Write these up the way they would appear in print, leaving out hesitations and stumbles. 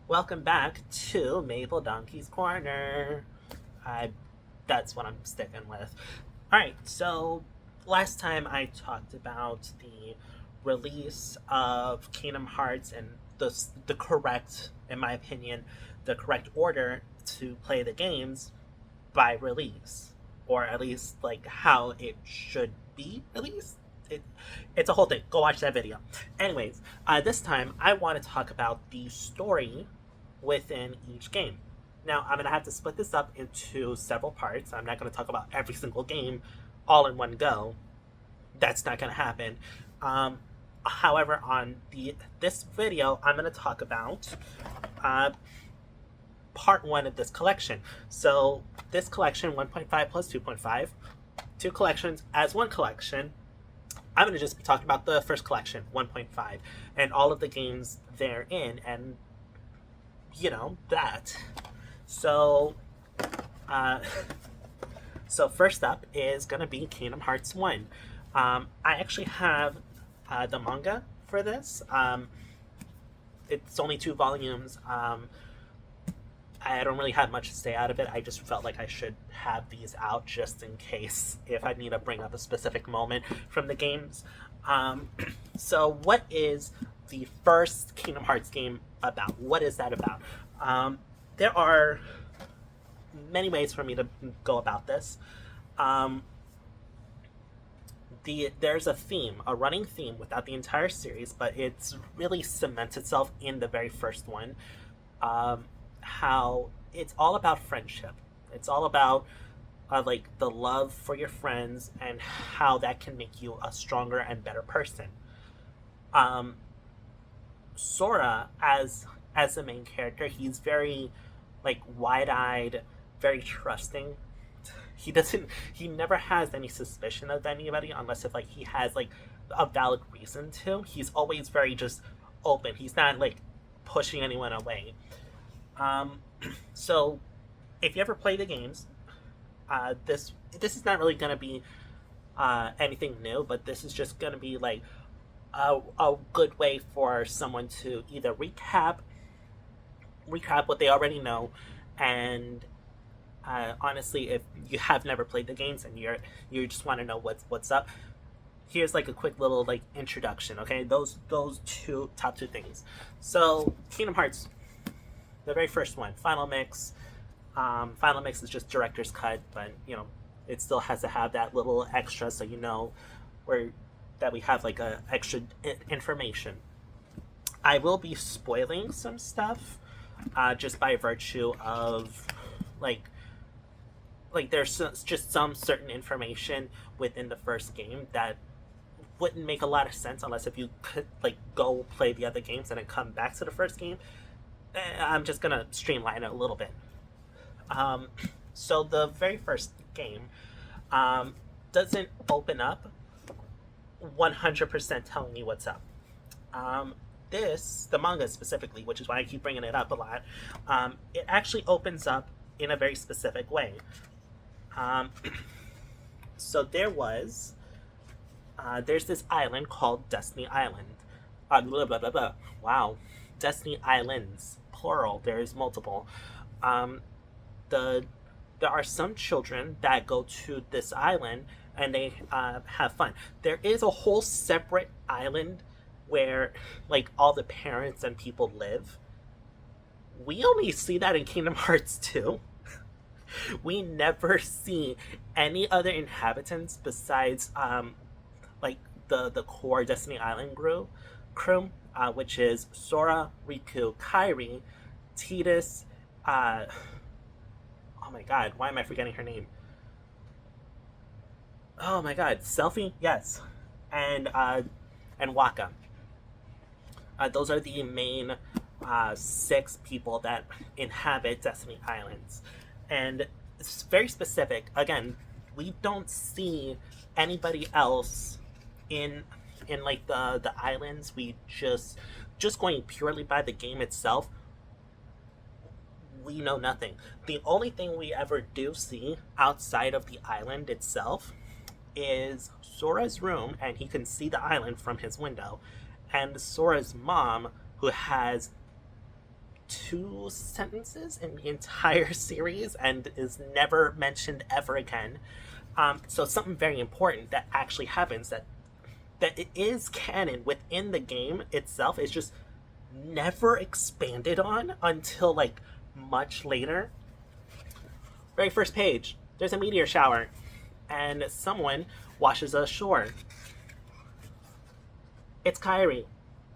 Welcome back to Maple Donkey's Corner. I That's what I'm sticking with. All right, so last time I talked about the release of Kingdom Hearts and the correct, in my opinion, the correct order to play the games by release, or at least like how it should be released. It, it's a whole thing. Go watch that video. Anyways, this time I want to talk about the story within each game. Now, I'm going to have to split this up into several parts. I'm not going to talk about every single game all in one go. That's not going to happen. However, on this video, I'm going to talk about uh, part one of this collection. So, this collection, 1.5 plus 2.5, two collections as one collection. I'm going to just be talking about the first collection, 1.5, and all of the games therein, and that. So, uh, so first up is gonna be Kingdom Hearts 1. I actually have the manga for this. It's only 2 volumes. I don't really have much to say out of it. I just felt like I should have these out just in case if I need to bring up a specific moment from the games. So, what is the first Kingdom Hearts game about? What is that about? There are many ways for me to go about this. Um, there's a theme, a running theme without the entire series, but it's really cements itself in the very first one. Um, how it's all about friendship. It's all about like the love for your friends and how that can make you a stronger and better person. Um, Sora as the main character, he's very like wide-eyed, very trusting. He never has any suspicion of anybody unless if like he has like a valid reason to. He's always very just open. He's not like pushing anyone away. Um, so if you ever play the games, this is not really gonna be anything new, but this is just gonna be like a good way for someone to either recap what they already know, and honestly, if you have never played the games and you just want to know what's up, here's like a quick little like introduction. Okay, those top two things. So Kingdom Hearts, the very first one, Final Mix. Final Mix is just director's cut, but it still has to have that little extra, so where that we have like a extra information. I will be spoiling some stuff, just by virtue of like there's just some certain information within the first game that wouldn't make a lot of sense unless if you could like go play the other games and then come back to the first game. I'm just gonna streamline it a little bit. Um, so the very first game doesn't open up 100% telling you what's up. Um, the manga specifically, which is why I keep bringing it up a lot, it actually opens up in a very specific way. Um, so there's this island called Destiny Island. Blah, blah, blah, blah. Wow. Destiny Islands, plural, there is multiple. Um, the there are some children that go to this island and they have fun. There is a whole separate island where like all the parents and people live. We only see that in Kingdom Hearts 2. We never see any other inhabitants besides like the core Destiny Island crew, which is Sora, Riku, Kairi, Tidus, uh, oh my god, why am I forgetting her name? Oh my god, Selfie? Yes. And Waka. Those are the main 6 people that inhabit Destiny Islands. And it's very specific. Again, we don't see anybody else in like the islands. We just going purely by the game itself, we know nothing. The only thing we ever do see outside of the island itself is Sora's room, and he can see the island from his window, and Sora's mom, who has two sentences in the entire series and is never mentioned ever again. So something very important that actually happens, that it is canon within the game itself. It's just never expanded on until like much later. Very first page, there's a meteor shower, and someone washes ashore. It's Kairi.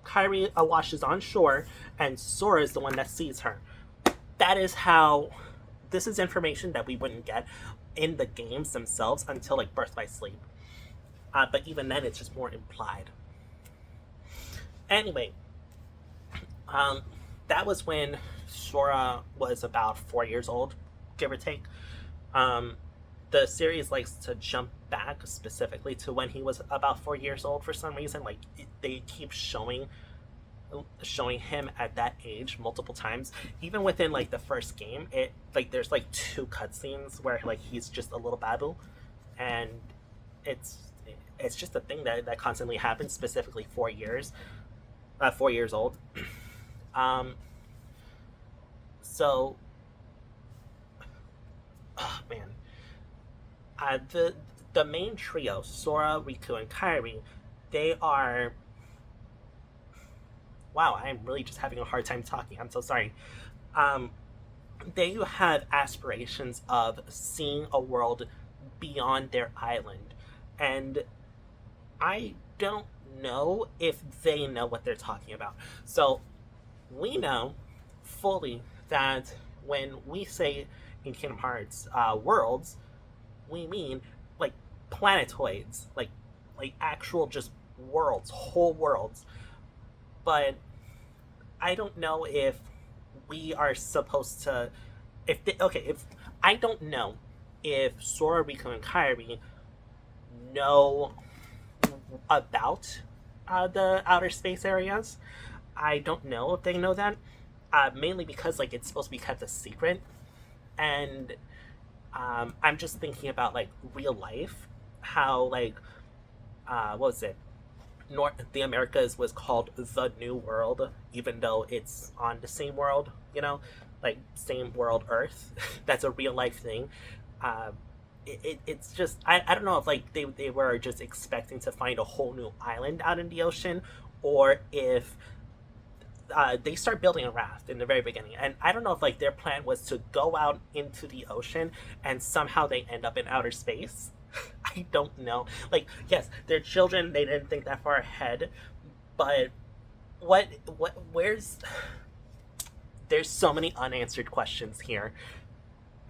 Kairi washes on shore, and Sora is the one that sees her. That is how. This is information that we wouldn't get in the games themselves until like Birth by Sleep. But even then, it's just more implied. Anyway, that was when Sora was about 4 years old, give or take. The series likes to jump back specifically to when he was about 4 years old for some reason. Like they keep showing him at that age multiple times. Even within like the first game, it like there's like two cutscenes where like he's just a little babu, and it's just a thing that constantly happens. Specifically, 4 years, 4 years old. So, oh man, the main trio, Sora, Riku, and Kairi, they are. Wow, I'm really just having a hard time talking. I'm so sorry. Um, they have aspirations of seeing a world beyond their island, and I don't know if they know what they're talking about. So we know fully that when we say in Kingdom Hearts worlds, we mean like planetoids, like actual just worlds, whole worlds. But I don't know if we are supposed to. If I don't know if Sora, Riku, and Kairi know about the outer space areas. I don't know if they know that. Mainly because like it's supposed to be kept a secret, and I'm just thinking about like real life, how like what was it? The Americas was called the New World, even though it's on the same world, like same world Earth. That's a real life thing. It's just I don't know if like they were just expecting to find a whole new island out in the ocean, or if they start building a raft in the very beginning, and I don't know if like their plan was to go out into the ocean and somehow they end up in outer space. I don't know. Like, yes, they're children, they didn't think that far ahead, but where's there's so many unanswered questions here.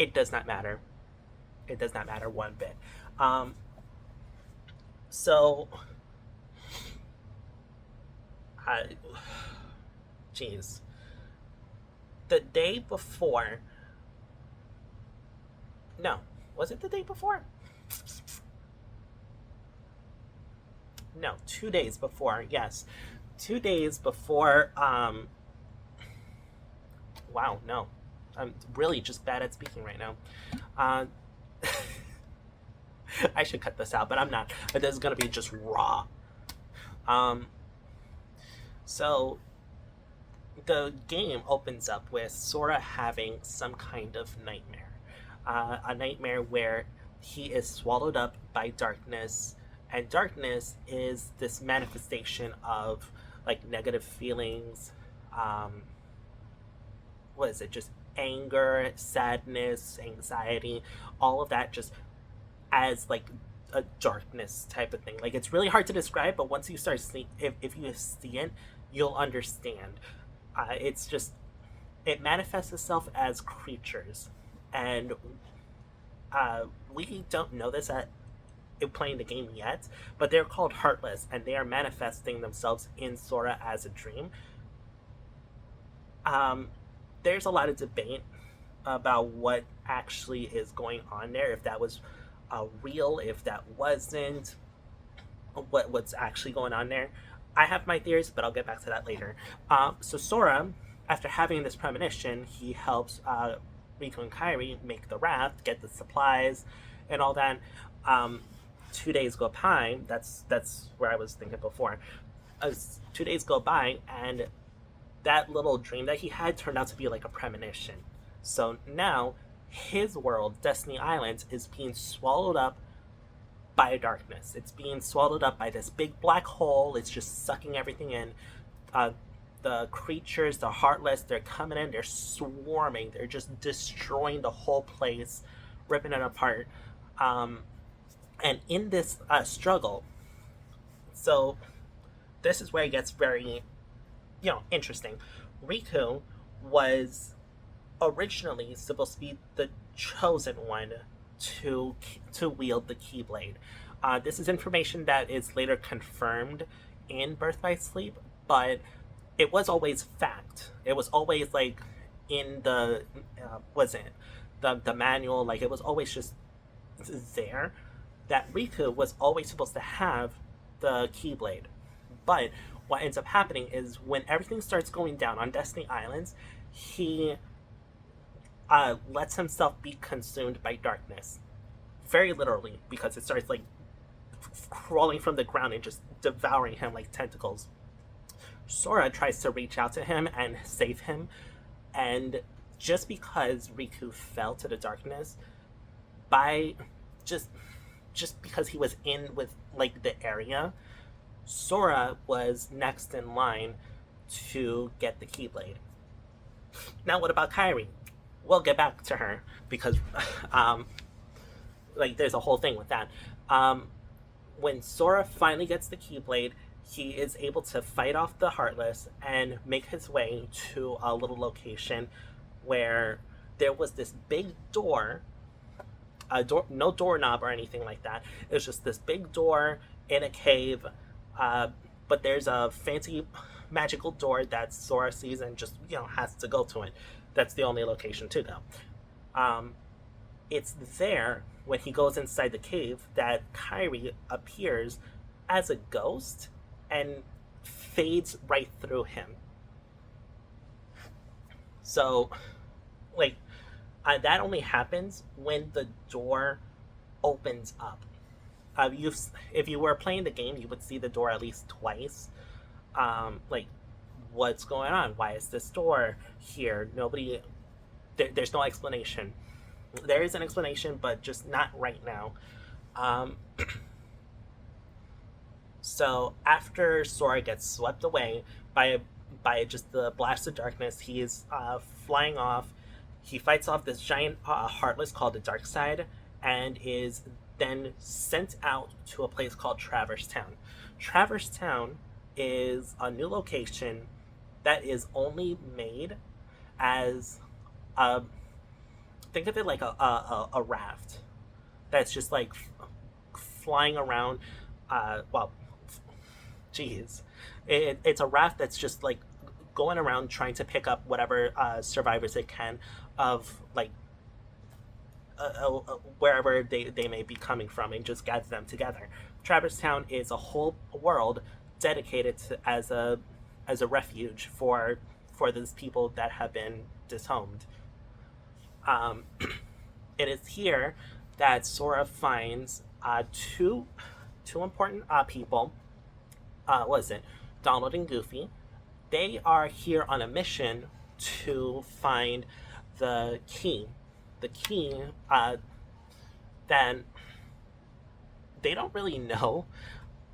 It does not matter. It does not matter one bit. So jeez, the day before, no, was it the day before? No, 2 days before, yes. 2 days before, wow, no. I'm really just bad at speaking right now. Uh, I should cut this out, but I'm not. This is gonna be just raw. Um, so the game opens up with Sora having some kind of nightmare. A nightmare where he is swallowed up by darkness, and darkness is this manifestation of like negative feelings. What is it? Just anger, sadness, anxiety, all of that just as like a darkness type of thing. Like it's really hard to describe, but once you start seeing, if you see it, you'll understand. It's just it manifests itself as creatures, and we don't know this at playing the game yet, but they're called Heartless, and they are manifesting themselves in Sora as a dream. There's a lot of debate about what actually is going on there, if that was real, if that wasn't, what's actually going on there. I have my theories, but I'll get back to that later. So Sora, after having this premonition, he helps Riku and Kairi make the raft, get the supplies, and all that. 2 days go by. That's where I was thinking before. 2 days go by, and that little dream that he had turned out to be like a premonition. So now his world, Destiny Island, is being swallowed up by darkness. It's being swallowed up by this big black hole. It's just sucking everything in. Uh, the creatures, the heartless, they're coming in. They're swarming. They're just destroying the whole place, ripping it apart. Um, and in this struggle, so this is where it gets very, interesting. Riku was originally supposed to be the chosen one to to wield the Keyblade. This is information that is later confirmed in Birth by Sleep, but it was always fact. It was always like in the was it the manual? Like it was always just there that Riku was always supposed to have the Keyblade. But what ends up happening is when everything starts going down on Destiny Islands, he lets himself be consumed by darkness. Very literally, because it starts like crawling from the ground and just devouring him like tentacles. Sora tries to reach out to him and save him, and just because Riku fell to the darkness, by just because he was in with like the area, Sora was next in line to get the Keyblade. Now, what about Kairi? We'll get back to her because, like, there's a whole thing with that. When Sora finally gets the Keyblade, he is able to fight off the Heartless and make his way to a little location where there was this big door. No doorknob or anything like that. It was just this big door in a cave, but there's a fancy magical door that Sora sees and just has to go to it. That's the only location to go. It's there when he goes inside the cave that Kairi appears as a ghost and fades right through him. So, like, that only happens when the door opens up. If you were playing the game, you would see the door at least twice. Like, what's going on? Why is this door here? There's no explanation. There is an explanation, but just not right now. So after Sora gets swept away by just the blast of darkness, he is flying off. He fights off this giant Heartless called the Dark Side, and is then sent out to a place called Traverse Town. Traverse Town is a new location that is only made as think of it like a raft that's just like flying around. Well, geez, it's a raft that's just like going around trying to pick up whatever survivors it can of like wherever they may be coming from, and just gather them together. Traverse Town is a whole world dedicated to, as a refuge for these people that have been dishomed. It is here that Sora finds two important people. What is it? Donald and Goofy. They are here on a mission to find the key. The key. Then they don't really know.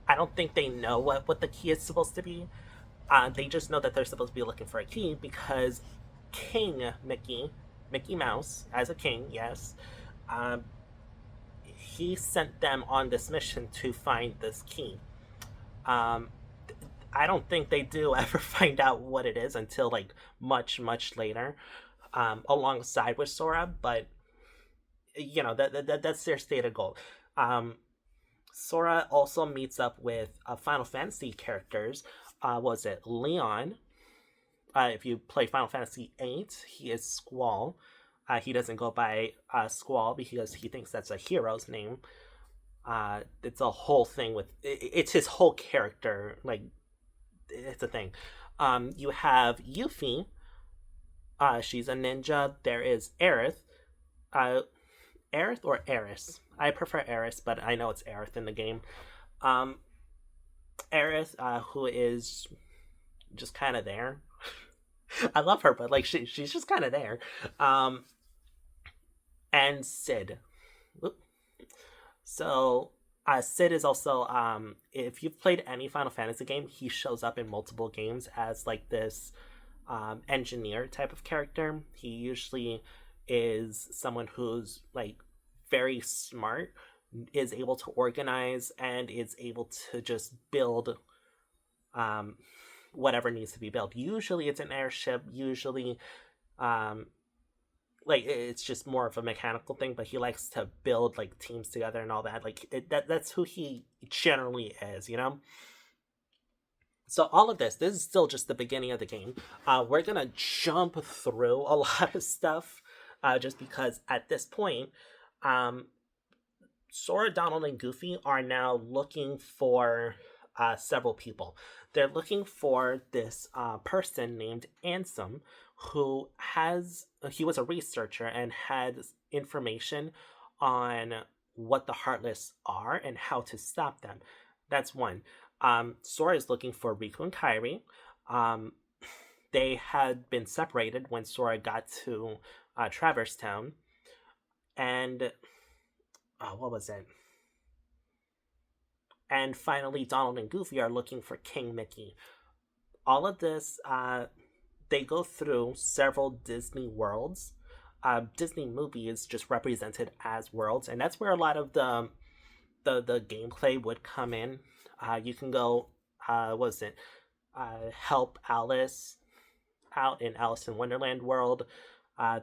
I don't think they know what the key is supposed to be. They just know that they're supposed to be looking for a key because King Mickey Mouse, as a king, yes, he sent them on this mission to find this key. I don't think they do ever find out what it is until like much later, alongside with Sora. But that's their stated goal. Sora also meets up with Final Fantasy characters. Was it Leon? If you play Final Fantasy VIII, he is Squall. He doesn't go by Squall because he thinks that's a hero's name. It's a whole thing with it's his whole character. Like, it's a thing. You have Yuffie. She's a ninja. There is Aerith. Aerith or Eris? I prefer Eris, but I know it's Aerith in the game. Aerith, who is just kind of there. I love her, but like she's just kind of there. Um, and Sid. So Sid is also if you've played any Final Fantasy game, he shows up in multiple games as like this engineer type of character. He usually is someone who's like very smart, is able to organize, and is able to just build um, whatever needs to be built. Usually, it's an airship. Usually, um, like it's just more of a mechanical thing, but he likes to build like teams together and all that. Like that's who he generally is, you know. So all of this is still just the beginning of the game. We're gonna jump through a lot of stuff, just because at this point, um, Sora, Donald, and Goofy are now looking for several people. They're looking for this person named Ansem, who he was a researcher and had information on what the Heartless are and how to stop them. That's one. Sora is looking for Riku and Kairi. Um, they had been separated when Sora got to Traverse Town, and what was it? And finally, Donald and Goofy are looking for King Mickey. All of this, they go through several Disney worlds. Disney movies just represented as worlds, and that's where a lot of the gameplay would come in. You can go, what was it? Help Alice out in Alice in Wonderland world.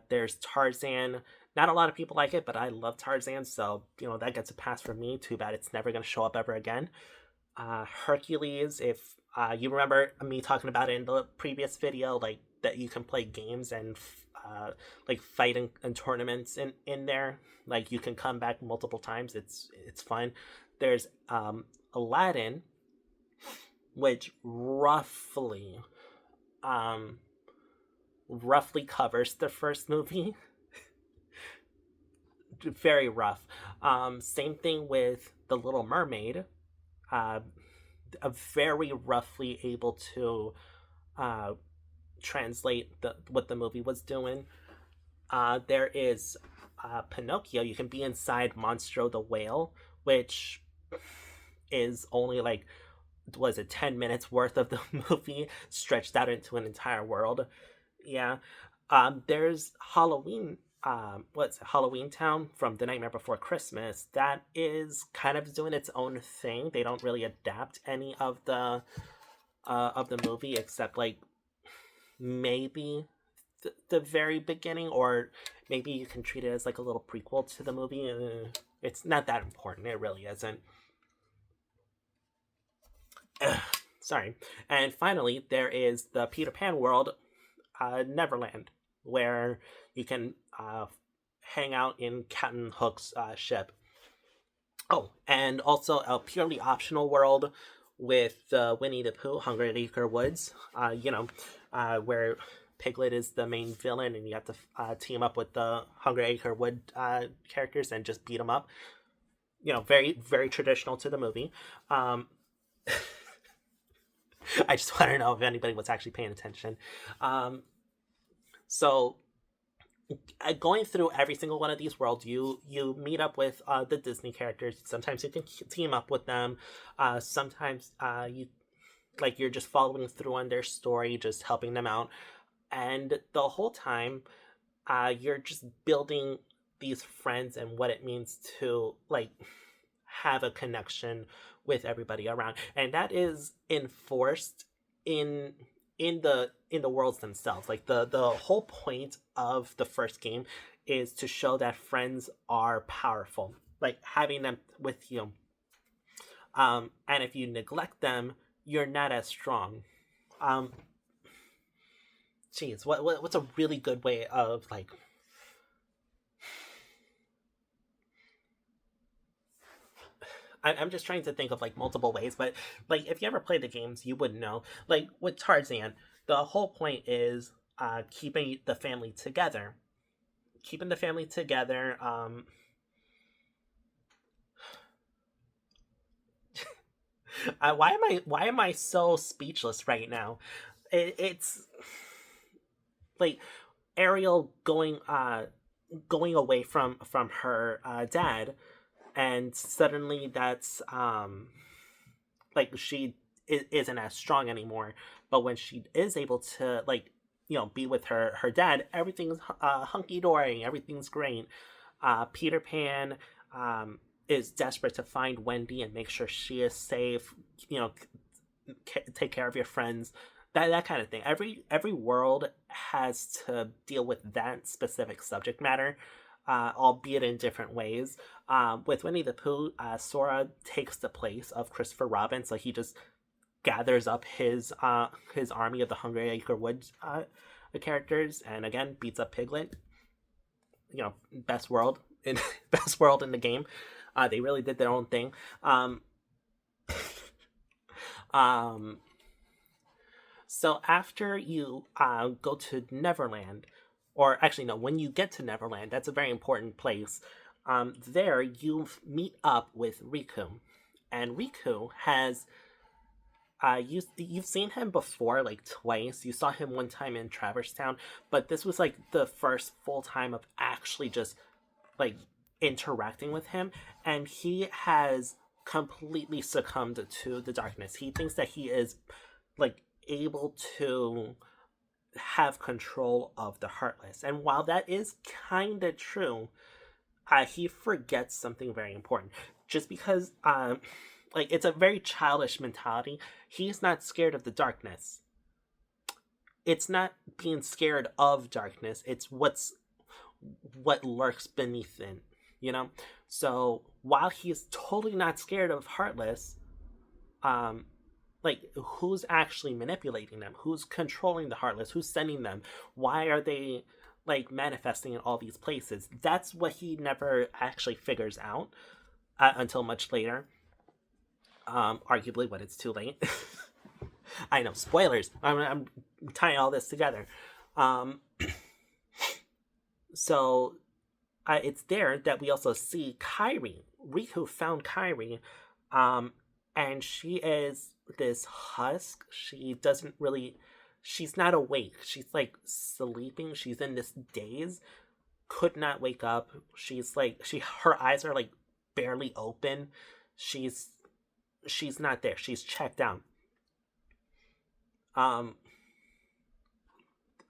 There's Tarzan. Not a lot of people like it, but I love Tarzan, so that gets a pass from me. Too bad it's never going to show up ever again. Hercules, if you remember me talking about it in the previous video, like that you can play games and like fight in tournaments in there. Like you can come back multiple times. It's fun. There's Aladdin, which um, roughly covers the first movie. Very rough. Same thing with The Little Mermaid. Uh, very roughly able to uh, translate what the movie was doing. There is Pinocchio. You can be inside Monstro the Whale, which is only like, was it 10 minutes worth of the movie stretched out into an entire world. Yeah. There's Halloween. What's it, Halloween Town from The Nightmare Before Christmas. That is kind of doing its own thing. They don't really adapt any of the movie except like maybe the very beginning, or maybe you can treat it as like a little prequel to the movie. It's not that important. It really isn't. Sorry. And finally, there is the Peter Pan world, Neverland, where you can hang out in Captain Hook's ship. Oh, and also a purely optional world with Winnie the Pooh, Hungry Acre Woods. Where Piglet is the main villain, and you have to team up with the Hungry Acre Wood characters and just beat them up. Very very traditional to the movie. I just want to know if anybody was actually paying attention. So going through every single one of these worlds, you meet up with the Disney characters. Sometimes you can team up with them. Sometimes you're just following through on their story, just helping them out, and the whole time you're just building these friends and what it means to like have a connection with everybody around, and that is enforced in in the worlds themselves. Like the whole point of the first game is to show that friends are powerful, like having them with you. And if you neglect them, you're not as strong. Um, Geez, what's a really good way of like I'm just trying to think of like multiple ways, but like if you ever played the games, you would know. Like with Tarzan, the whole point is keeping the family together, keeping the family together. Why am I so speechless right now? It's like Ariel going away from her dad, and suddenly that's like she isn't as strong anymore. But when she is able to, like, be with her dad, everything's hunky dory, everything's great. Peter Pan is desperate to find Wendy and make sure she is safe. You know, take care of your friends. That kind of thing. Every world has to deal with that specific subject matter, albeit in different ways. With Winnie the Pooh, Sora takes the place of Christopher Robin, so he just gathers up his army of the Hungry Acre Woods characters, and again beats up Piglet. Best world in best world in the game. They really did their own thing. Um, so after you go to Neverland, or actually no, when you get to Neverland, that's a very important place. There you meet up with Riku, and Riku has you've seen him before, like twice. You saw him one time in Traverse Town, but this was like the first full time of actually just like interacting with him, and he has completely succumbed to the darkness. He thinks that he is like able to have control of the Heartless, and while that is kind of true, he forgets something very important. Just because like it's a very childish mentality. He's not scared of the darkness. It's not being scared of darkness. It's what lurks beneath it. So while he's totally not scared of Heartless, like who's actually manipulating them? Who's controlling the Heartless? Who's sending them? Why are they like manifesting in all these places? That's what he never actually figures out until much later. Arguably when it's too late. I know, spoilers. I'm tying all this together. So it's there that we also see Kairi. Riku found Kairi, and she is this husk. She's not awake. She's like sleeping. She's in this daze. Could not wake up. She's like, her eyes are like barely open. She's not there. She's checked out.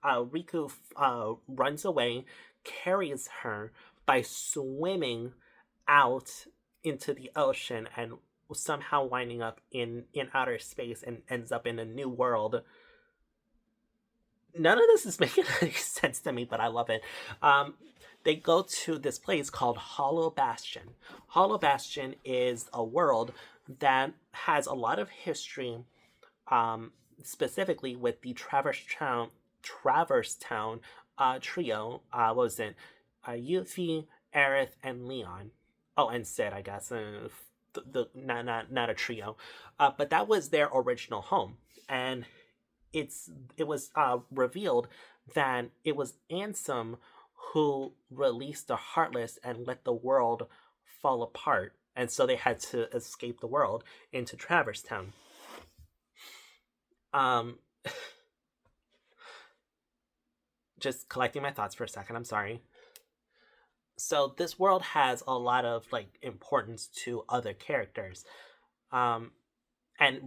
Riku runs away, carries her by swimming out into the ocean, and somehow winding up in outer space and ends up in a new world. None of this is making any sense to me, but I love it. They go to this place called Hollow Bastion. Hollow Bastion is a world that has a lot of history, specifically with the Traverse Town trio. What was it? Yuffie, Aerith, and Leon. Oh, and Sid, I guess. Not a trio, but that was their original home, and it was revealed that it was Ansem who released the Heartless and let the world fall apart, and so they had to escape the world into Traverse Town. Just collecting my thoughts for a second. I'm sorry. So this world has a lot of like importance to other characters, and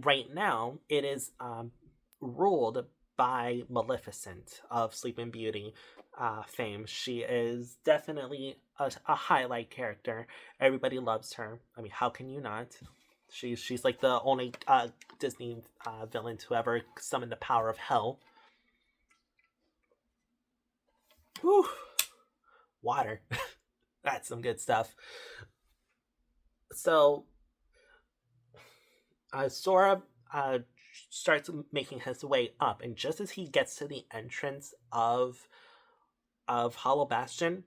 right now it is ruled by Maleficent of Sleeping Beauty fame. She is definitely a highlight character. Everybody loves her. I mean, how can you not? She's like the only Disney villain to ever summon the power of hell. Whew. Water. That's some good stuff. So, Sora starts making his way up, and just as he gets to the entrance of Hollow Bastion,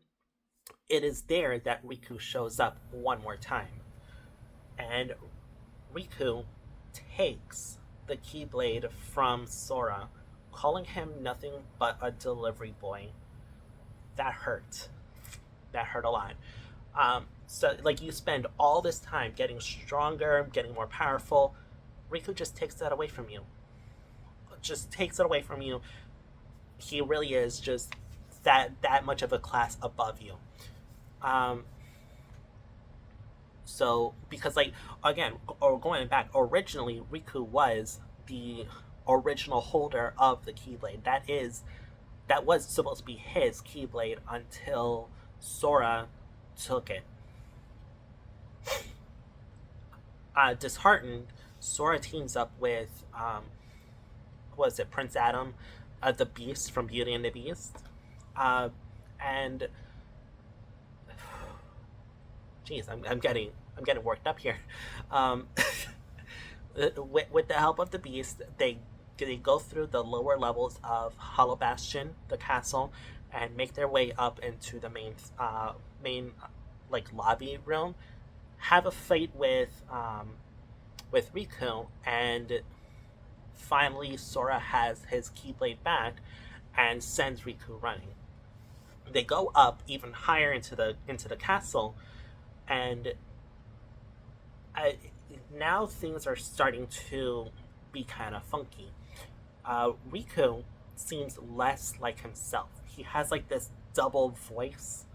it is there that Riku shows up one more time. And Riku takes the Keyblade from Sora, calling him nothing but a delivery boy. That hurt. That hurt a lot. So, like, you spend all this time getting stronger, getting more powerful. Riku just takes that away from you. Just takes it away from you. he really is just that much of a class above you. Um, so because like again, or going back, originally Riku was the original holder of the Keyblade. That was supposed to be his Keyblade until Sora took it. Disheartened, Sora teams up with was it Prince Adam, the Beast from Beauty and the Beast, uh, and geez, I'm getting worked up here. Um, with the help of the Beast, they go through the lower levels of Hollow Bastion, the castle, and make their way up into the main like lobby room. Have a fight with Riku, and finally Sora has his Keyblade back and sends Riku running. They go up even higher into the castle, and I, now things are starting to be kind of funky. Riku seems less like himself. He has like this double voice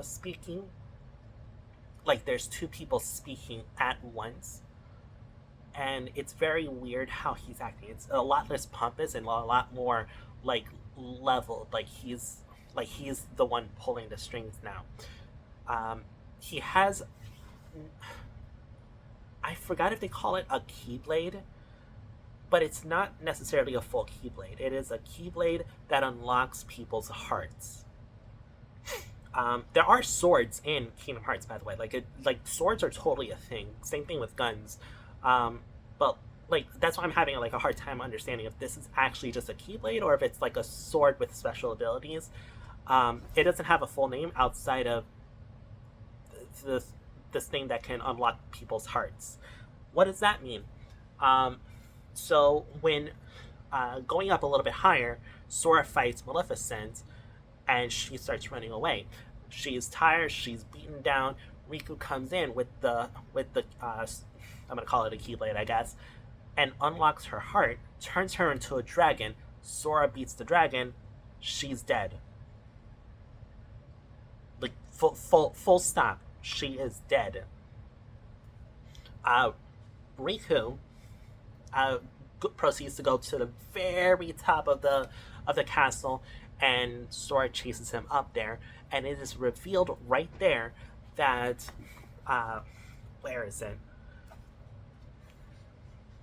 speaking. Like there's two people speaking at once. And it's very weird how he's acting. It's a lot less pompous and a lot more like leveled. Like he's the one pulling the strings now. He has, I forgot if they call it a keyblade, but it's not necessarily a full keyblade. It is a keyblade that unlocks people's hearts. There are swords in Kingdom Hearts, by the way. Like swords are totally a thing. Same thing with guns. But like that's why I'm having like a hard time understanding if this is actually just a keyblade or if it's like a sword with special abilities. It doesn't have a full name outside of this thing that can unlock people's hearts. What does that mean? So when going up a little bit higher, Sora fights Maleficent, and she starts running away. She's tired. She's beaten down. Riku comes in with the I'm gonna call it a keyblade, I guess, and unlocks her heart, turns her into a dragon. Sora beats the dragon. She's dead. Like full stop. She is dead. Riku proceeds to go to the very top of the castle, and Sora chases him up there, and it is revealed right there that where is it?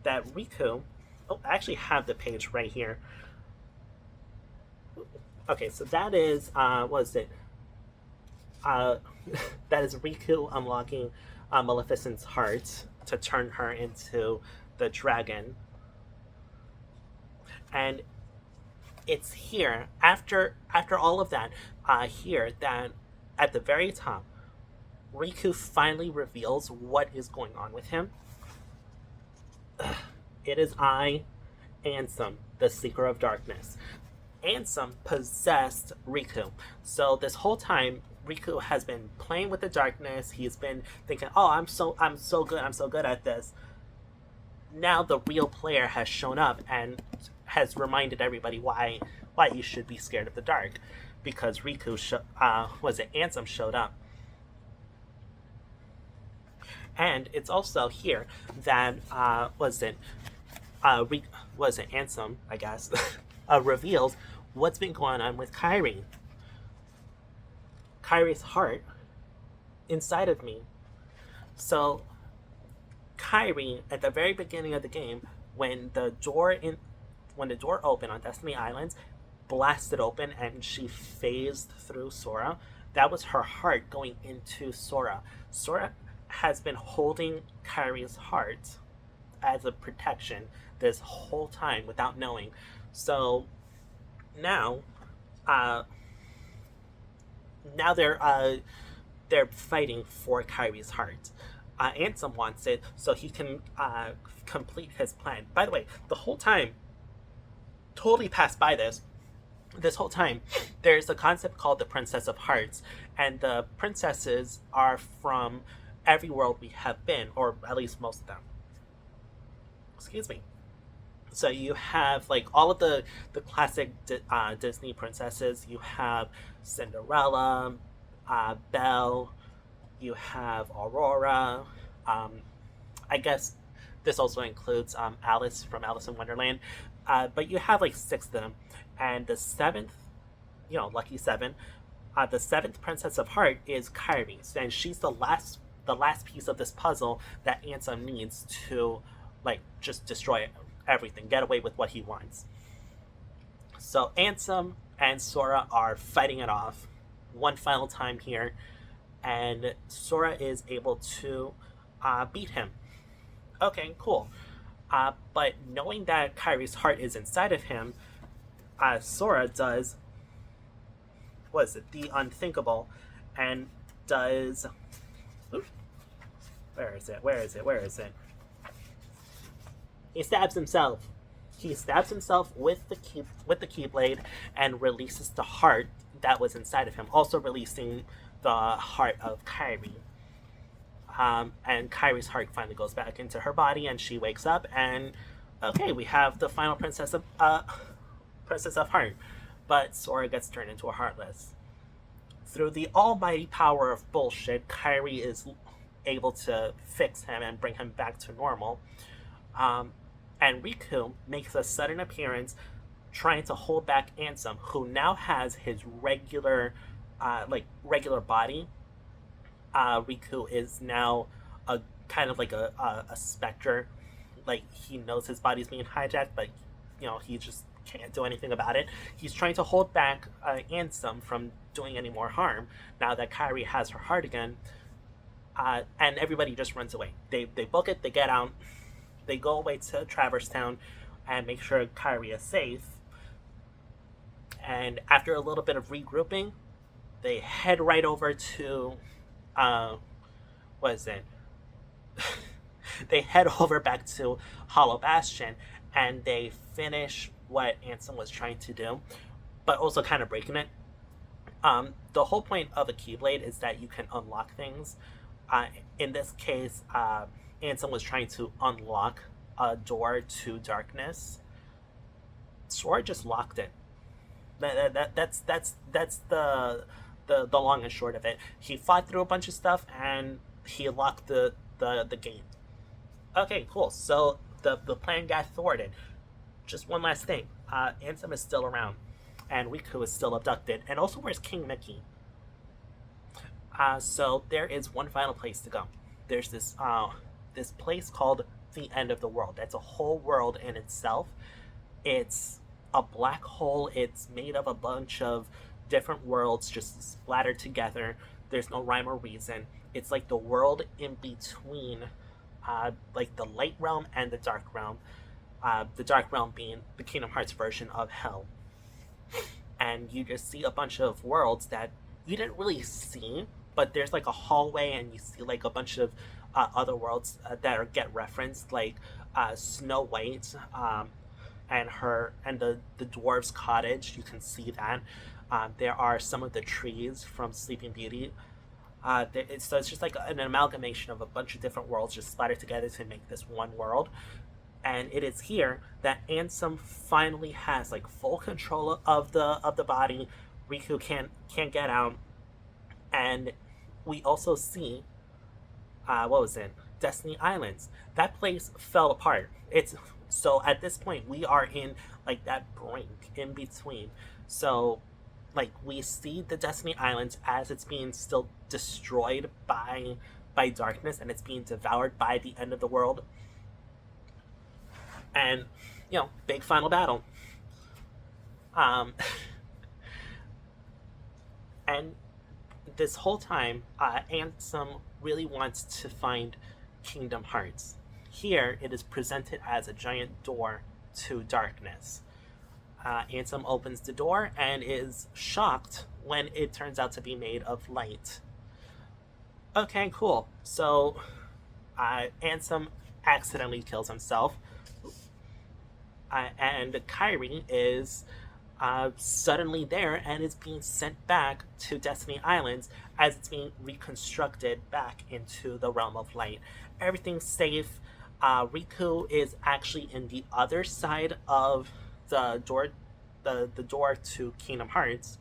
That Riku. Oh, I actually have the page right here. Okay, so that is what is it? That is Riku unlocking Maleficent's heart to turn her into the dragon. And it's here after all of that, here that at the very top, Riku finally reveals what is going on with him. It is I, Ansem, the Seeker of Darkness. Ansem possessed Riku. So this whole time, Riku has been playing with the darkness. He's been thinking, "Oh, I'm so good. I'm so good at this." Now the real player has shown up and has reminded everybody why you should be scared of the dark, because Riku Ansem showed up. And it's also here that Ansem, I guess, reveals what's been going on with Kairi. Kairi's heart inside of me. So Kairi, at the very beginning of the game, when the door opened on Destiny Islands, blasted open and she phased through Sora, that was her heart going into Sora. Sora has been holding Kairi's heart as a protection this whole time without knowing. So now, now they're fighting for Kairi's heart. Ansem wants it so he can complete his plan. By the way, the whole time, totally passed by this whole time, there's a concept called the Princess of Hearts, and the princesses are from every world we have been, or at least most of them. Excuse me. So you have like all of the classic Disney princesses. You have Cinderella, Belle. You have Aurora. Um, I guess this also includes Alice from Alice in Wonderland. But you have like six of them, and the seventh, lucky seven. The seventh Princess of Heart is Kairi, and she's the last piece of this puzzle that Ansem needs to like just destroy everything, get away with what he wants. So Ansem and Sora are fighting it off one final time here, and Sora is able to beat him. Okay, cool. But knowing that Kairi's heart is inside of him, Sora does, what is it, the unthinkable, and does. Oops, where is it? Where is it? Where is it? He stabs himself. He stabs himself with the keyblade and releases the heart that was inside of him, also releasing the heart of Kairi. And Kairi's heart finally goes back into her body, and she wakes up. And okay, we have the final Princess of Heart. But Sora gets turned into a Heartless. Through the almighty power of bullshit, Kairi is able to fix him and bring him back to normal. And Riku makes a sudden appearance, trying to hold back Ansem, who now has his regular body. Riku is now a kind of like a specter. Like, he knows his body's being hijacked, but he just can't do anything about it. He's trying to hold back Ansem from doing any more harm now that Kairi has her heart again. And everybody just runs away. They book it, they get out, they go away to Traverse Town and make sure Kairi is safe. And after a little bit of regrouping, they head right over to what is it? They head over back to Hollow Bastion, and they finish what Ansem was trying to do, but also kind of breaking it. The whole point of a Keyblade is that you can unlock things. In this case, Ansem was trying to unlock a door to darkness. Sora just locked it. That's the long and short of it. He fought through a bunch of stuff and he locked the gate. Okay, cool. So the plan got thwarted. Just one last thing. Ansem is still around, and Riku is still abducted. And also, where's King Mickey? So there is one final place to go. There's this place called the End of the World. That's a whole world in itself. It's a black hole. It's made of a bunch of different worlds just splattered together. There's no rhyme or reason. It's like the world in between, like the light realm and the dark realm. The dark realm being the Kingdom Hearts version of hell. And you just see a bunch of worlds that you didn't really see, but there's like a hallway, and you see like a bunch of other worlds that get referenced, like Snow White, and the dwarves' cottage. You can see that. There are some of the trees from Sleeping Beauty. So it's just like an amalgamation of a bunch of different worlds just splattered together to make this one world. And it is here that Ansem finally has like full control of the body. Riku can't get out, and we also see what was it? Destiny Islands. That place fell apart. So at this point we are in like that brink in between. So like we see the Destiny Islands as it's being still destroyed by darkness, and it's being devoured by the end of the world. And big final battle. And this whole time, Ansem really wants to find Kingdom Hearts. Here, it is presented as a giant door to darkness. Ansem opens the door and is shocked when it turns out to be made of light. Okay, cool. So, Ansem accidentally kills himself. And Kairi is suddenly there and is being sent back to Destiny Islands as it's being reconstructed back into the realm of light. Everything's safe. Riku is actually in the other side of the door, the door to Kingdom Hearts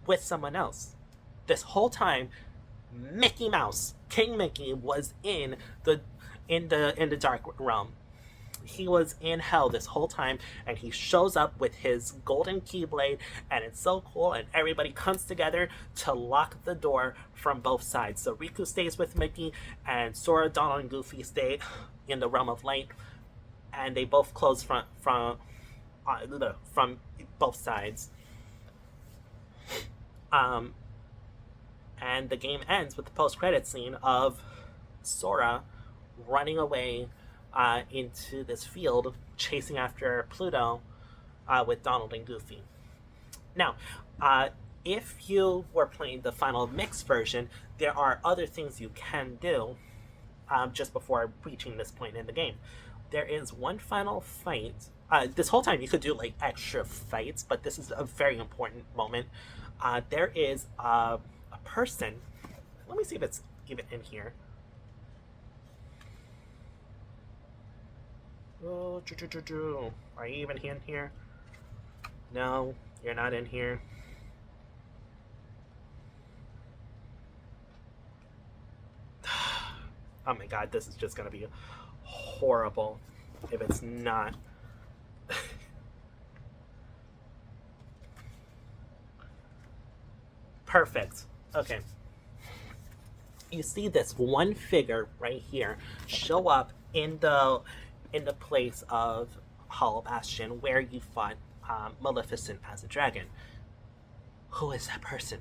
with someone else. This whole time, Mickey Mouse, King Mickey, was in the dark realm. He was in hell this whole time, and he shows up with his golden keyblade, and it's so cool, and everybody comes together to lock the door from both sides. So Riku stays with Mickey, and Sora, Donald, and Goofy stay in the realm of light, and they both close from both sides. Um, and the game ends with the post-credit scene of Sora running away into this field, chasing after Pluto with Donald and Goofy. Now, if you were playing the final mix version, there are other things you can do just before reaching this point in the game. There is one final fight. This whole time you could do like extra fights, but this is a very important moment. There is a person. Let me see if it's even in here. Oh, are you even in here? No, you're not in here. Oh my god, this is just gonna be horrible if it's not. Perfect. Okay. You see this one figure right here show up in the place of Hollow Bastion where you fought Maleficent as a dragon. Who is that person?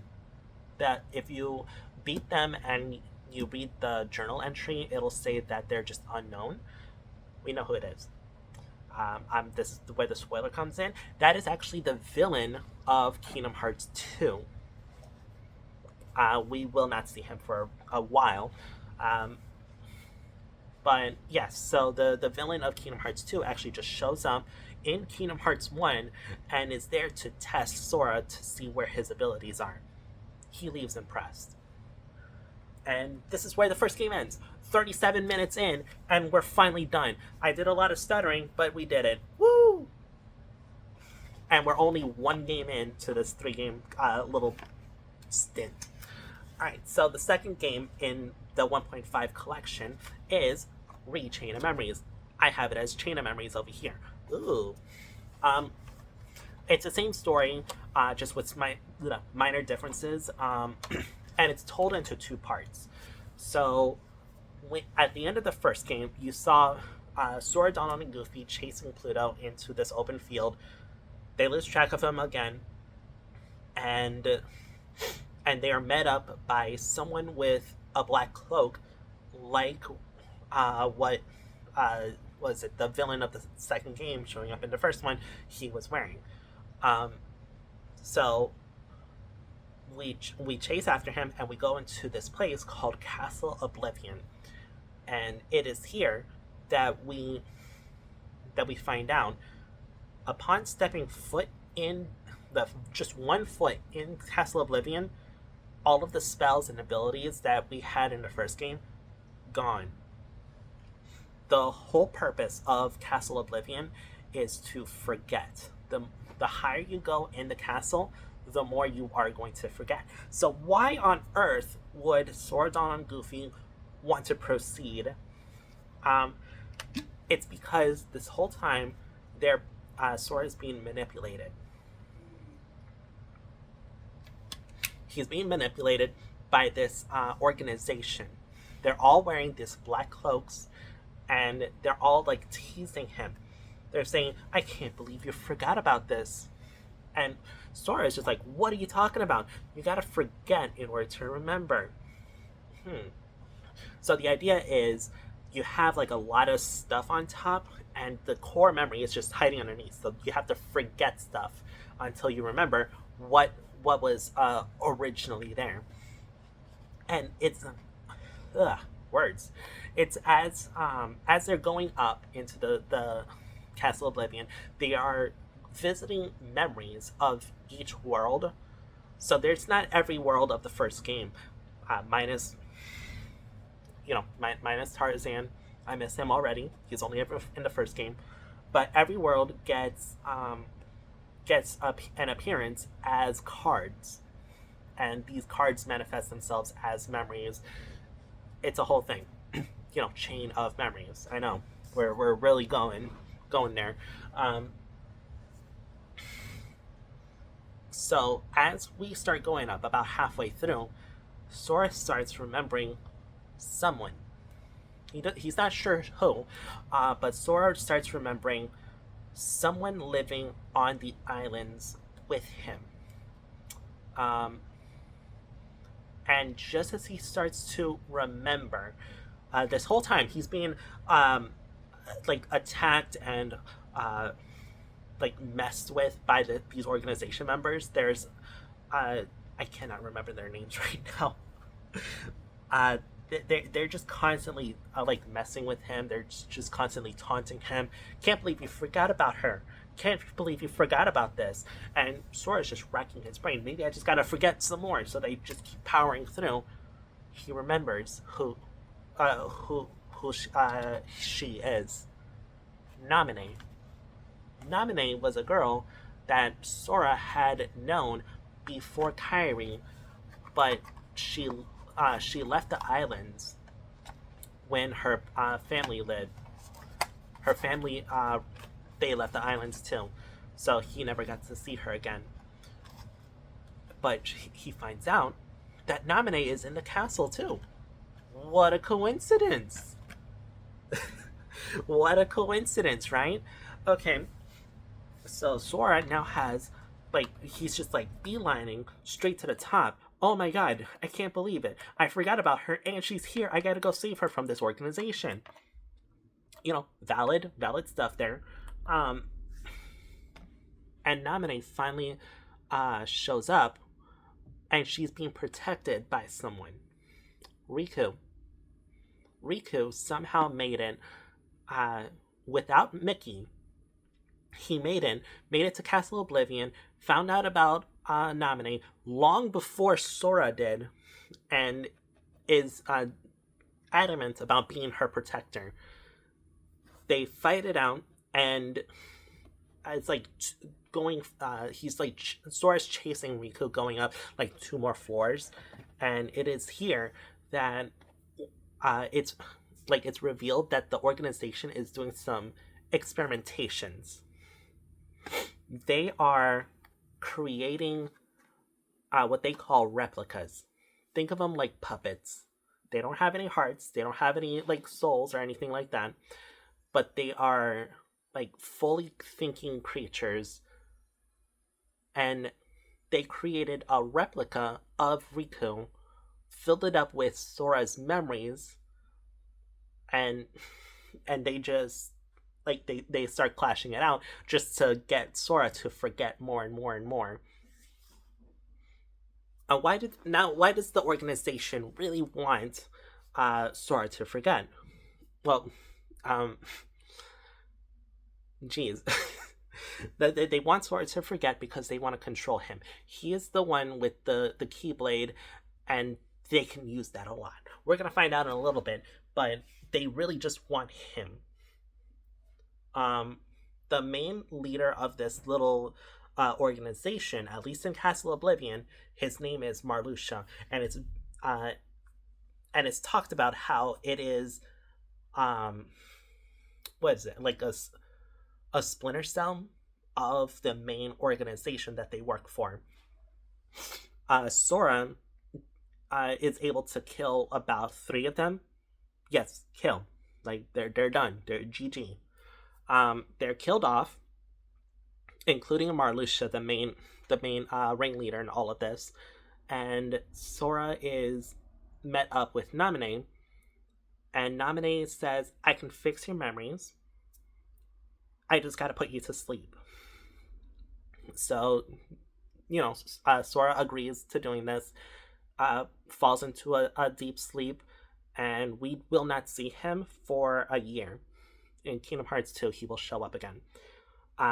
That if you beat them and you read the journal entry, it'll say that they're just unknown. We know who it is. This is where the spoiler comes in. That is actually the villain of Kingdom Hearts 2. We will not see him for a while. But yes, so the villain of Kingdom Hearts 2 actually just shows up in Kingdom Hearts 1 and is there to test Sora to see where his abilities are. He leaves impressed. And this is where the first game ends. 37 minutes in, and we're finally done. I did a lot of stuttering, but we did it. Woo! And we're only one game into this 3-game little stint. Alright, so the second game in the 1.5 collection is Chain of Memories. I have it as Chain of Memories over here. Ooh. It's the same story, just with minor differences, and it's told into 2 parts. So, at the end of the first game, you saw Sora, Donald, and Goofy chasing Pluto into this open field. They lose track of him again, and they are met up by someone with a black cloak, like what was it, the villain of the second game showing up in the first one, he was wearing. So we chase after him, and we go into this place called Castle Oblivion, and it is here that we find out, upon stepping foot in just 1 foot in Castle Oblivion, all of the spells and abilities that we had in the first game, gone. The whole purpose of Castle Oblivion is to forget. The higher you go in the castle, the more you are going to forget. So why on earth would Sora, Donald, and Goofy want to proceed? It's because this whole time, Sora is being manipulated. He's being manipulated by this organization. They're all wearing these black cloaks, and they're all like teasing him. They're saying, "I can't believe you forgot about this." And Sora is just like, "What are you talking about? You gotta forget in order to remember." So the idea is you have like a lot of stuff on top, and the core memory is just hiding underneath. So you have to forget stuff until you remember what was originally there. And it's words. It's as they're going up into the Castle Oblivion, they are visiting memories of each world. So there's not every world of the first game, minus minus Tarzan, I miss him already. He's only ever in the first game, but every world gets an appearance as cards, and these cards manifest themselves as memories. It's a whole thing, chain of memories. I know we're really going there. Um, so as we start going up, about halfway through, Sora starts remembering someone. He's not sure who, but Sora starts remembering someone living on the islands with him. Um, and just as he starts to remember, this whole time he's being um, attacked and uh, messed with by these organization members. There's I cannot remember their names right now. uh, they're just constantly messing with him. They're just constantly taunting him. Can't believe you forgot about her. Can't believe you forgot about this. And Sora's just racking his brain. Maybe I just gotta forget some more. So they just keep powering through. He remembers who she is. Naminé. Naminé was a girl that Sora had known before Kairi, but she left the islands when her family lived. Her family they left the islands too, so he never got to see her again. But he finds out that Naminé is in the castle too. What a coincidence! What a coincidence, right? Okay, so Sora now has he's just beelining straight to the top. Oh my god, I can't believe it. I forgot about her and she's here. I gotta go save her from this organization. Valid stuff there. Um and Naminé finally shows up, and she's being protected by someone. Riku. Riku somehow made it without Mickey. He made it to Castle Oblivion, found out about Naminé long before Sora did, and is adamant about being her protector. They fight it out, and it's going. He's Sora's chasing Riku, going up two more floors, and it is here that it's revealed that the organization is doing some experimentations. They are creating what they call replicas. Think of them like puppets. They don't have any hearts. They don't have any souls or anything like that. But they are fully thinking creatures. And they created a replica of Riku, filled it up with Sora's memories, and they just they start clashing it out just to get Sora to forget more and more and more. Why does the organization really want Sora to forget? Well, geez. They want Sora to forget because they want to control him. He is the one with the Keyblade, and they can use that a lot. We're going to find out in a little bit, but they really just want him. The main leader of this little organization, at least in Castle Oblivion, his name is Marluxia, and it's talked about how it is, what is it, a splinter cell of the main organization that they work for. Sora is able to kill about 3 of them. Yes, kill. They're done. They're GG. They're killed off, including Marluxia, the main ringleader in all of this. And Sora is met up with Naminé, and Naminé says, "I can fix your memories. I just gotta put you to sleep." So, Sora agrees to doing this, falls into a deep sleep, and we will not see him for a year. In Kingdom Hearts 2, he will show up again.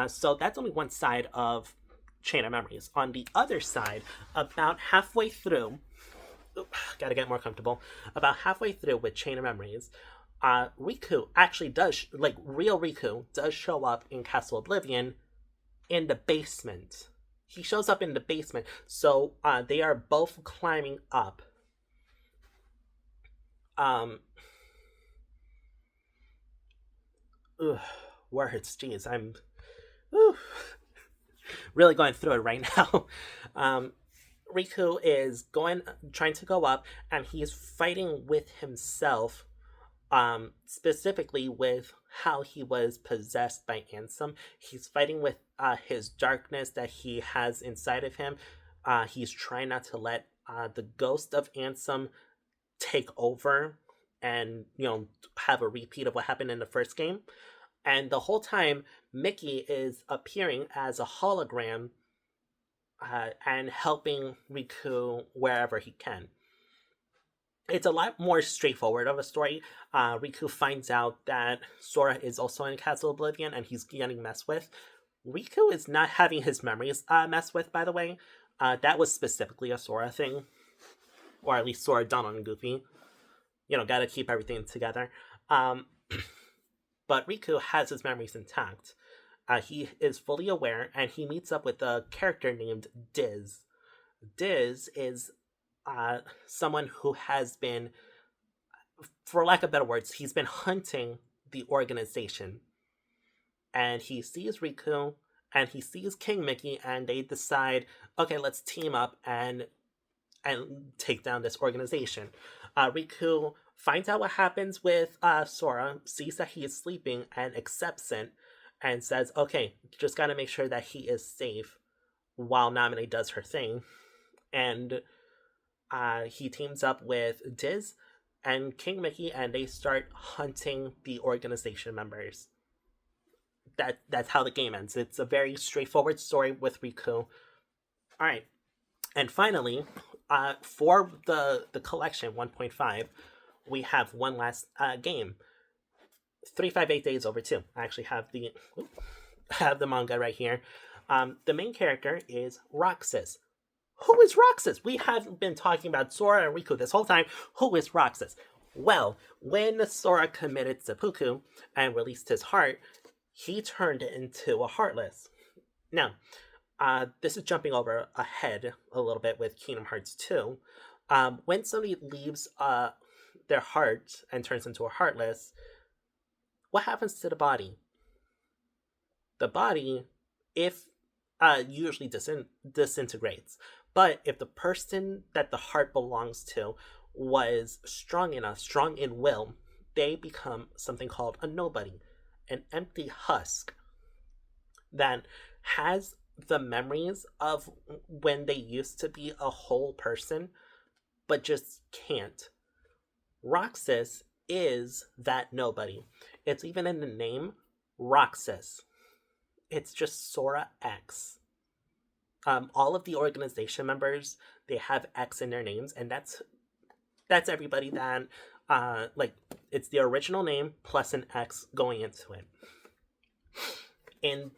So that's only one side of Chain of Memories. On the other side, about halfway through, gotta get more comfortable, about halfway through with Chain of Memories, Riku actually does, like, real Riku does show up in Castle Oblivion in the basement. He shows up in the basement. So they are both climbing up. Um, ugh, words, jeez, I'm really going through it right now. Um, Riku is trying to go up, and he's fighting with himself, specifically with how he was possessed by Ansem. He's fighting with his darkness that he has inside of him. He's trying not to let the ghost of Ansem take over and, have a repeat of what happened in the first game. And the whole time, Mickey is appearing as a hologram and helping Riku wherever he can. It's a lot more straightforward of a story. Riku finds out that Sora is also in Castle Oblivion and he's getting messed with. Riku is not having his memories messed with, by the way. That was specifically a Sora thing. Or at least Sora done on Goofy. Gotta keep everything together. But Riku has his memories intact. He is fully aware, and he meets up with a character named Diz. Diz is someone who has been, for lack of better words, he's been hunting the organization. And he sees Riku, and he sees King Mickey, and they decide, okay, let's team up and take down this organization. Riku finds out what happens with Sora, sees that he is sleeping, and accepts it, and says, okay, just gotta make sure that he is safe while Naminé does her thing. And he teams up with Diz and King Mickey, and they start hunting the organization members. That's how the game ends. It's a very straightforward story with Riku. Alright. And finally, for the collection 1.5, we have one last game. 358 Days Over 2. I actually have the manga right here. The main character is Roxas. Who is Roxas? We have been talking about Sora and Riku this whole time. Who is Roxas? Well, when Sora committed seppuku and released his heart, he turned into a Heartless. Now, this is jumping over ahead a little bit with Kingdom Hearts 2. When somebody leaves their heart and turns into a Heartless, what happens to the body? The body, if usually disintegrates. But if the person that the heart belongs to was strong enough, strong in will, they become something called a nobody, an empty husk that has the memories of when they used to be a whole person, but just can't. Roxas is that nobody. It's even in the name, Roxas. It's just Sora X. All of the organization members, they have X in their names, and that's everybody that it's the original name plus an X going into it. In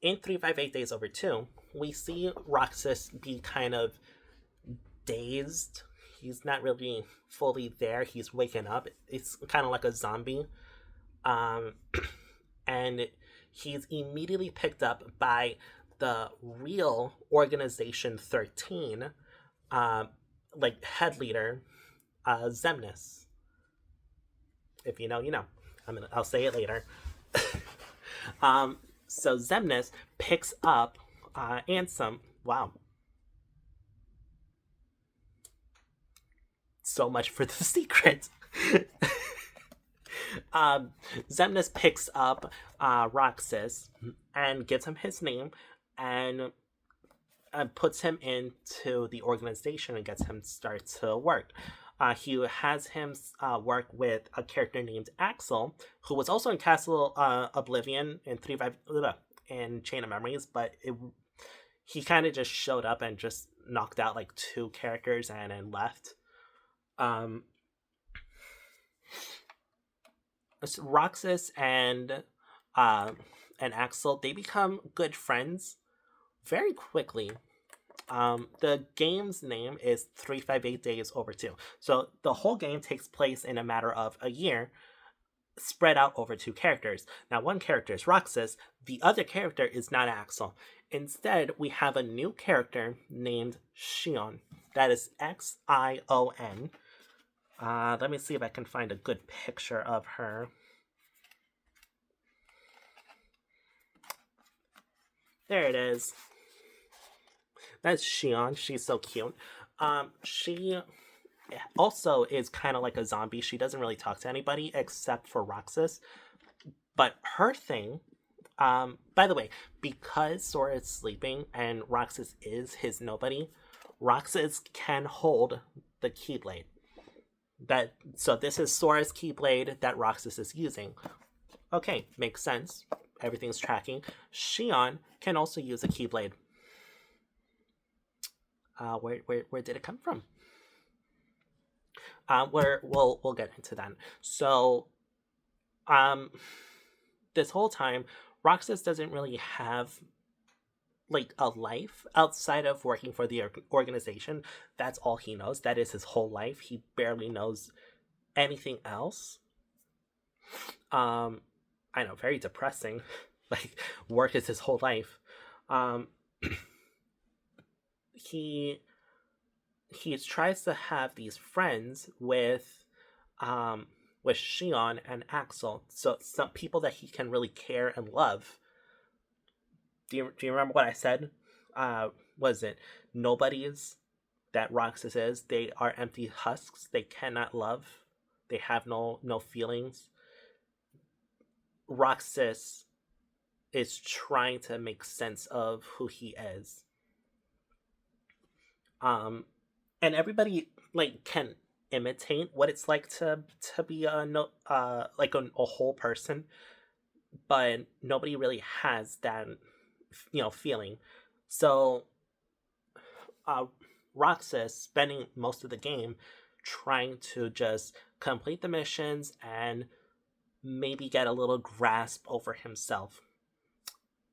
358 Days Over 2, we see Roxas be kind of dazed. He's not really fully there. He's waking up. It's kind of like a zombie. And he's immediately picked up by the real Organization 13, head leader, Xemnas. If you know, you know. I'll say it later. So Xemnas picks up Ansem. Wow. So much for the secret. Xemnas picks up Roxas and gives him his name and puts him into the organization and gets him to start to work. He has him work with a character named Axel, who was also in Castle Oblivion in Chain of Memories, but he kind of just showed up and just knocked out like 2 characters and then left. Roxas and Axel, they become good friends very quickly. The game's name is 358 Days Over 2. So the whole game takes place in a matter of a year. spread out over two characters. Now, one character is Roxas, the other character is not Axel. Instead, we have a new character named Xion. That is Xion. Let me see if I can find a good picture of her. There it is. That's Xion. She's so cute. She also is kind of like a zombie. She doesn't really talk to anybody except for Roxas. But her thing, by the way, because Sora is sleeping and Roxas is his nobody, Roxas can hold the Keyblade. So this is Sora's Keyblade that Roxas is using. Okay, makes sense. Everything's tracking. Xion can also use a Keyblade. Where did it come from? We'll get into that. So, this whole time, Roxas doesn't really have like a life outside of working for the organization. That's all he knows. That is his whole life. He barely knows anything else. I know, very depressing. Like, work is his whole life. He tries to have these friends with Xion and Axel, so some people that he can really care and love. Do you remember what I said? Was it nobodies that Roxas is? They are empty husks. They cannot love. They have no feelings. Roxas is trying to make sense of who he is. And everybody like can imitate what it's like to be like a whole person, but nobody really has that feeling. So Roxas spending most of the game trying to just complete the missions and maybe get a little grasp over himself.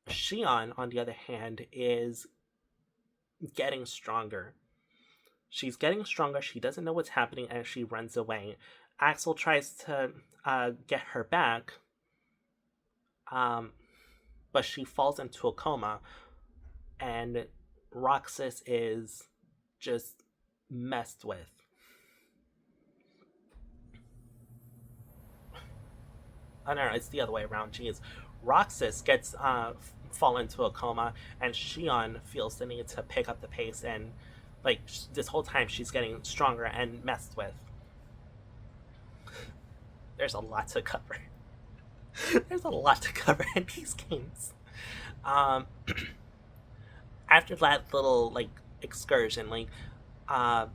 Xion, on the other hand, is getting stronger. She's getting stronger. She doesn't know what's happening and she runs away. Axel tries to get her back, but she falls into a coma, and Roxas is just messed with. Oh, no, it's the other way around. Jeez. Roxas gets fall into a coma, and Xion feels the need to pick up the pace, and like this whole time she's getting stronger and messed with. There's a lot to cover. There's a lot to cover in these games. Um, After that little like excursion, like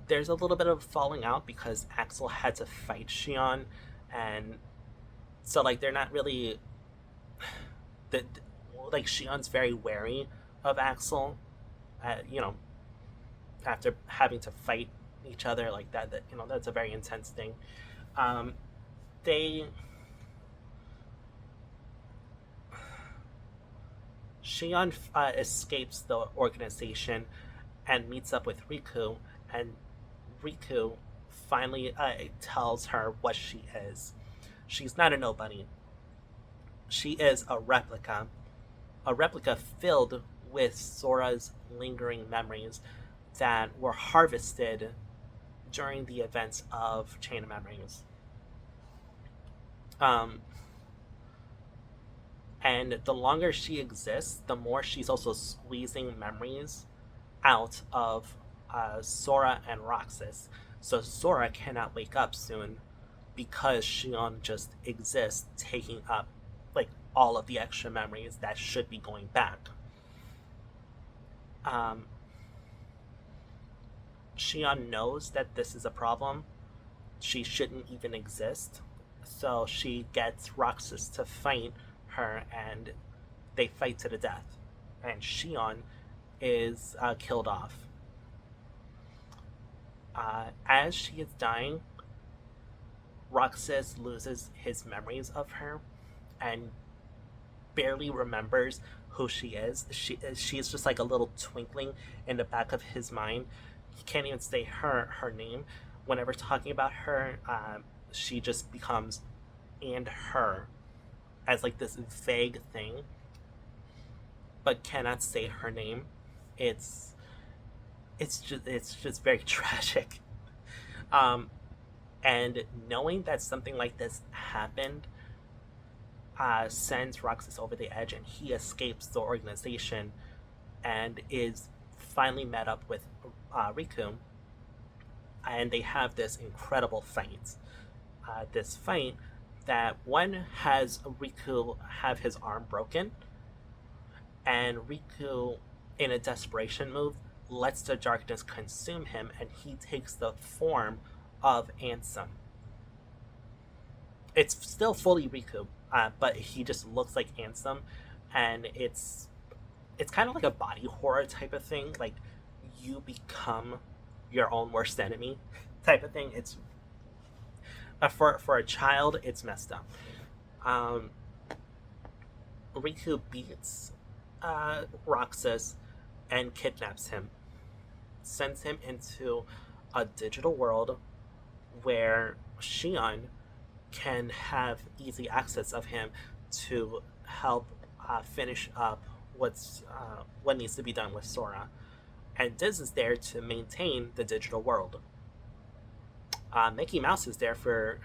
there's a little bit of falling out because Axel had to fight Xion, and so like they're not really that like Xion's very wary of Axel, after having to fight each other like that. That that's a very intense thing. Um, they Xion escapes the organization and meets up with Riku, and Riku finally tells her what she is. She's not a nobody. She is a replica filled with Sora's lingering memories that were harvested during the events of Chain of Memories. Um, and the longer she exists, the more she's also squeezing memories out of Sora and Roxas. So Sora cannot wake up soon because Xion just exists, taking up like all of the extra memories that should be going back. Um, Xion knows that this is a problem. She shouldn't even exist. So she gets Roxas to fight her, and they fight to the death. And Xion is killed off. As she is dying, Roxas loses his memories of her and barely remembers who she is. She's just like a little twinkling in the back of his mind. He can't even say her name. Whenever talking about her, she just becomes and her as like this vague thing, but cannot say her name. It's it's just very tragic. Um, and knowing that something like this happened sends Roxas over the edge, and he escapes the organization and is finally met up with Riku, and they have this incredible fight. This fight that one has Riku have his arm broken, and Riku, in a desperation move, lets the darkness consume him, and he takes the form of Ansem. It's still fully Riku, but he just looks like Ansem, and it's kind of like a body horror type of thing. Like you become your own worst enemy type of thing. It's for a child, it's messed up. Um, Riku beats Roxas and kidnaps him, sends him into a digital world where Shion can have easy access of him to help finish up what needs to be done with Sora. And Diz is there to maintain the digital world. Mickey Mouse is there for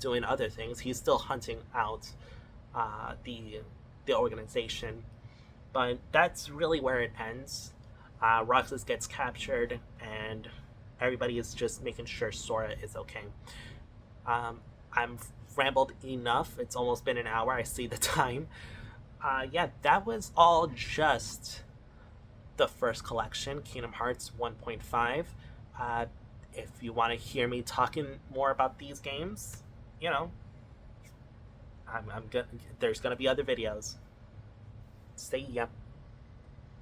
doing other things. He's still hunting out the organization, but that's really where it ends. Roxas gets captured, and everybody is just making sure Sora is okay. I'm rambled enough. It's almost been an hour. I see the time. Yeah, that was all just the first collection, Kingdom Hearts 1.5. If you want to hear me talking more about these games, you know, I'm good. There's gonna be other videos. See ya.